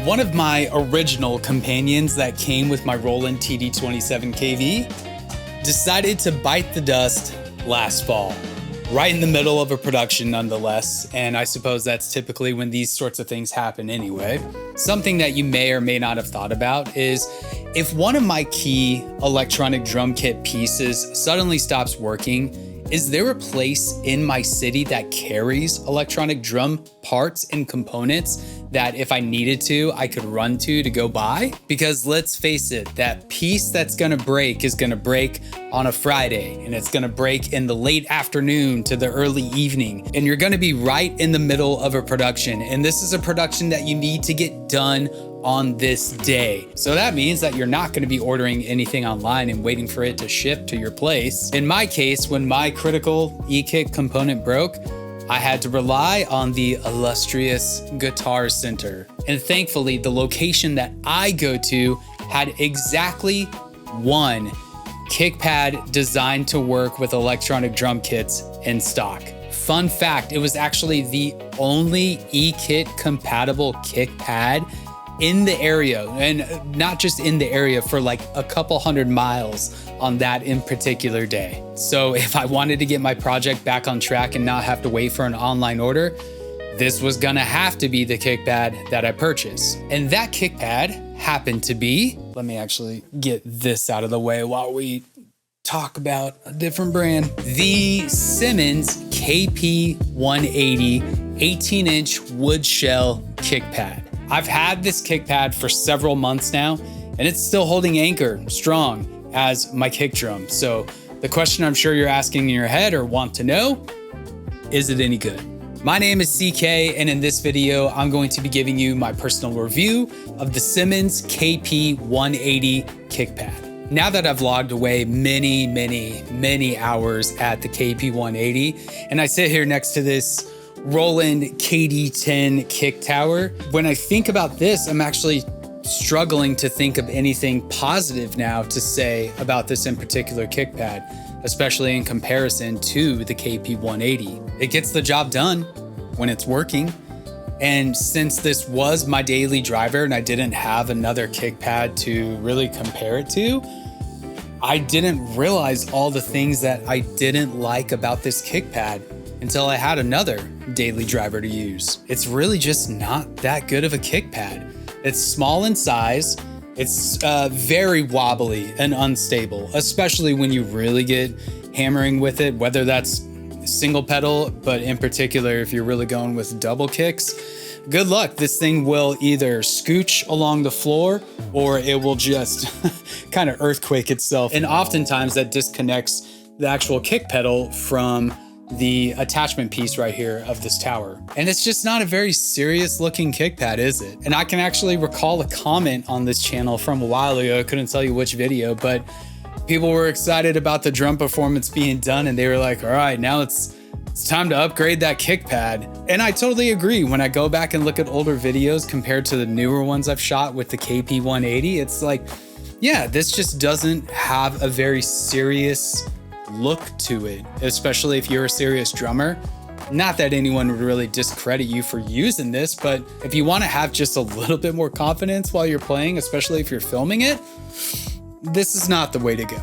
One of my original companions that came with my Roland KD-10 KV decided to bite the dust last fall, right in the middle of a production nonetheless, and I suppose that's typically when these sorts of things happen anyway. Something that you may or may not have thought about is if one of my key electronic drum kit pieces suddenly stops working, is there a place in my city that carries electronic drum parts and components that if I needed to, I could run to go buy? Because let's face it, that piece that's gonna break is gonna break on a Friday, and it's gonna break in the late afternoon to the early evening, and you're gonna be right in the middle of a production. And this is a production that you need to get done on this day. So that means that you're not going to be ordering anything online and waiting for it to ship to your place. In my case, when my critical EKit component broke, I had to rely on the illustrious Guitar Center. And thankfully, the location that I go to had exactly one kick pad designed to work with electronic drum kits in stock. Fun fact, it was actually the only EKit compatible kick pad in the area, and not just in the area, for like a couple hundred miles on that in particular day. So if I wanted to get my project back on track and not have to wait for an online order, this was gonna have to be the kick pad that I purchased. And that kick pad happened to be, let me actually get this out of the way while we talk about a different brand. The Simmons KP180 18-inch wood shell kick pad. I've had this kick pad for several months now, and it's still holding anchor strong as my kick drum. So the question I'm sure you're asking in your head or want to know, is it any good? My name is CK, and in this video, I'm going to be giving you my personal review of the Simmons KP180 kick pad. Now that I've logged away many hours at the KP180, and I sit here next to this Roland KD-10 kick tower, when I think about this, I'm actually struggling to think of anything positive now to say about this in particular kick pad, especially in comparison to the KP180. It gets the job done when it's working. And since this was my daily driver and I didn't have another kick pad to really compare it to, I didn't realize all the things that I didn't like about this kick pad until I had another daily driver to use. It's really just not that good of a kick pad. It's small in size, it's very wobbly and unstable, especially when you really get hammering with it, whether that's single pedal, but in particular, if you're really going with double kicks, good luck. This thing will either scooch along the floor or it will just kind of earthquake itself. And oftentimes that disconnects the actual kick pedal from the attachment piece right here of this tower. And it's just not a very serious looking kick pad, is it? And I can actually recall a comment on this channel from a while ago. I couldn't tell you which video, but people were excited about the drum performance being done, and they were like, all right, now it's time to upgrade that kick pad. And I totally agree. When I go back and look at older videos compared to the newer ones I've shot with the KP180, it's like, yeah, this just doesn't have a very serious look to it, especially if you're a serious drummer. Not that anyone would really discredit you for using this, but if you want to have just a little bit more confidence while you're playing, especially if you're filming it, this is not the way to go.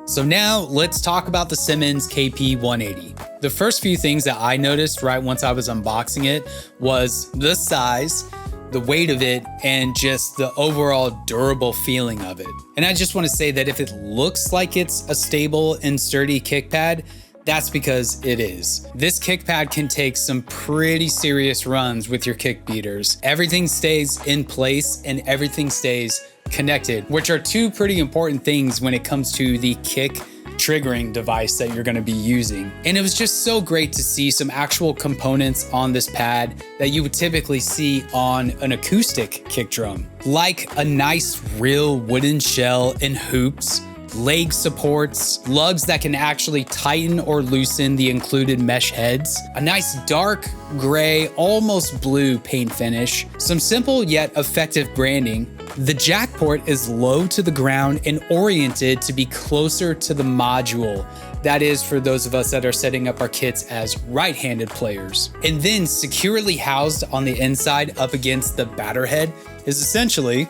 So now let's talk about the Simmons KP180. The first few things that I noticed right once I was unboxing it was the size, the weight of it, and just the overall durable feeling of it. And I just want to say that if it looks like it's a stable and sturdy kick pad, that's because it is. This kick pad can take some pretty serious runs with your kick beaters. Everything stays in place and everything stays connected, which are two pretty important things when it comes to the kick triggering device that you're gonna be using. And it was just so great to see some actual components on this pad that you would typically see on an acoustic kick drum, like a nice real wooden shell and hoops, leg supports, lugs that can actually tighten or loosen the included mesh heads, a nice dark gray, almost blue paint finish, some simple yet effective branding. The jack port is low to the ground and oriented to be closer to the module That is for those of us that are setting up our kits as right-handed players. And then securely housed on the inside up against the batter head is essentially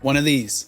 one of these.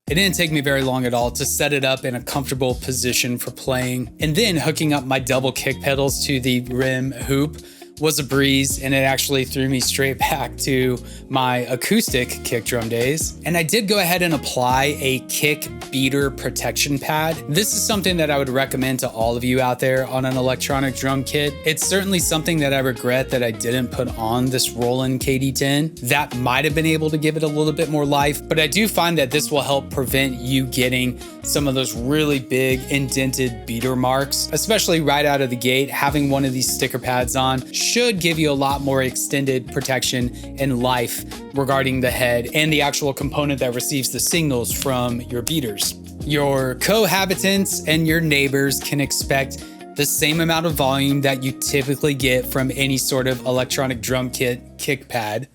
It didn't take me very long at all to set it up in a comfortable position for playing. And then hooking up my double kick pedals to the rim hoop was a breeze, and it actually threw me straight back to my acoustic kick drum days. And I did go ahead and apply a kick beater protection pad. This is something that I would recommend to all of you out there on an electronic drum kit. It's certainly something that I regret that I didn't put on this Roland KD-10. That might have been able to give it a little bit more life, but I do find that this will help prevent you getting some of those really big indented beater marks, especially right out of the gate. Having one of these sticker pads on should give you a lot more extended protection and life regarding the head and the actual component that receives the signals from your beaters. Your cohabitants and your neighbors can expect the same amount of volume that you typically get from any sort of electronic drum kit kick pad.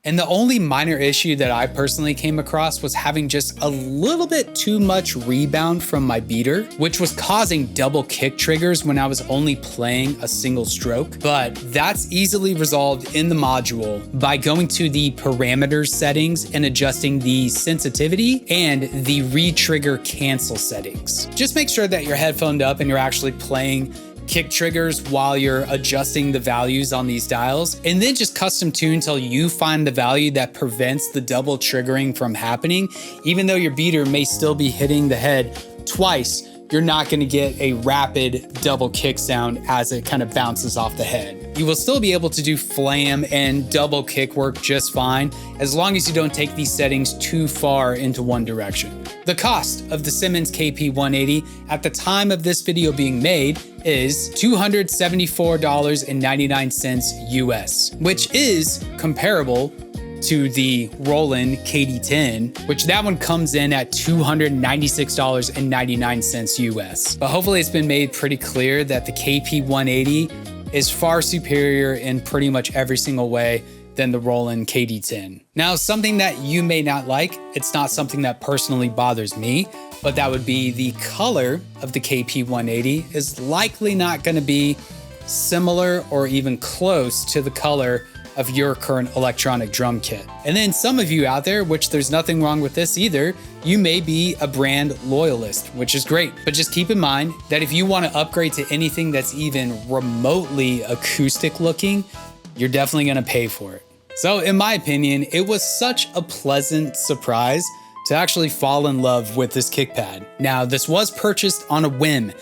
And the only minor issue that I personally came across was having just a little bit too much rebound from my beater, which was causing double kick triggers when I was only playing a single stroke. But that's easily resolved in the module by going to the parameters settings and adjusting the sensitivity and the re-trigger cancel settings. Just make sure that you're headphoned up and you're actually playing kick triggers while you're adjusting the values on these dials, and then just custom tune until you find the value that prevents the double triggering from happening. Even though your beater may still be hitting the head twice, you're not going to get a rapid double kick sound as it kind of bounces off the head. You will still be able to do flam and double kick work just fine, as long as you don't take these settings too far into one direction. The cost of the Simmons KP180 at the time of this video being made is $274.99 US, which is comparable to the Roland KD-10, which that one comes in at $296.99 US. But hopefully it's been made pretty clear that the KP180 is far superior in pretty much every single way than the Roland KD-10. Now, something that you may not like, it's not something that personally bothers me, but that would be the color of the KP180 is likely not gonna be similar or even close to the color of your current electronic drum kit. And then some of you out there, which there's nothing wrong with this either, you may be a brand loyalist, which is great. But just keep in mind that if you wanna upgrade to anything that's even remotely acoustic looking, you're definitely gonna pay for it. So in my opinion, it was such a pleasant surprise to actually fall in love with this kick pad. Now, this was purchased on a whim,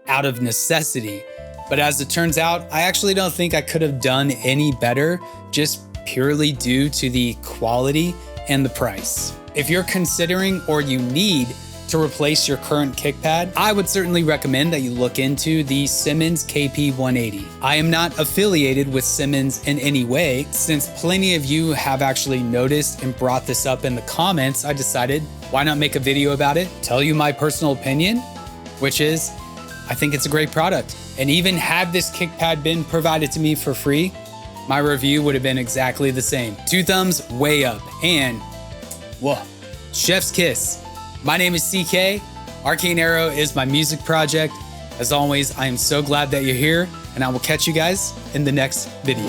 out of necessity, but as it turns out, I actually don't think I could have done any better, just purely due to the quality and the price. If you're considering or you need to replace your current kick pad, I would certainly recommend that you look into the Simmons KP180. I am not affiliated with Simmons in any way. Since plenty of you have actually noticed and brought this up in the comments, I decided, why not make a video about it, tell you my personal opinion, which is, I think it's a great product. And even had this kick pad been provided to me for free, my review would have been exactly the same. 2 thumbs way up, and whoa, chef's kiss. My name is CK. Arcane Arrow is my music project. As always, I am so glad that you're here, and I will catch you guys in the next video.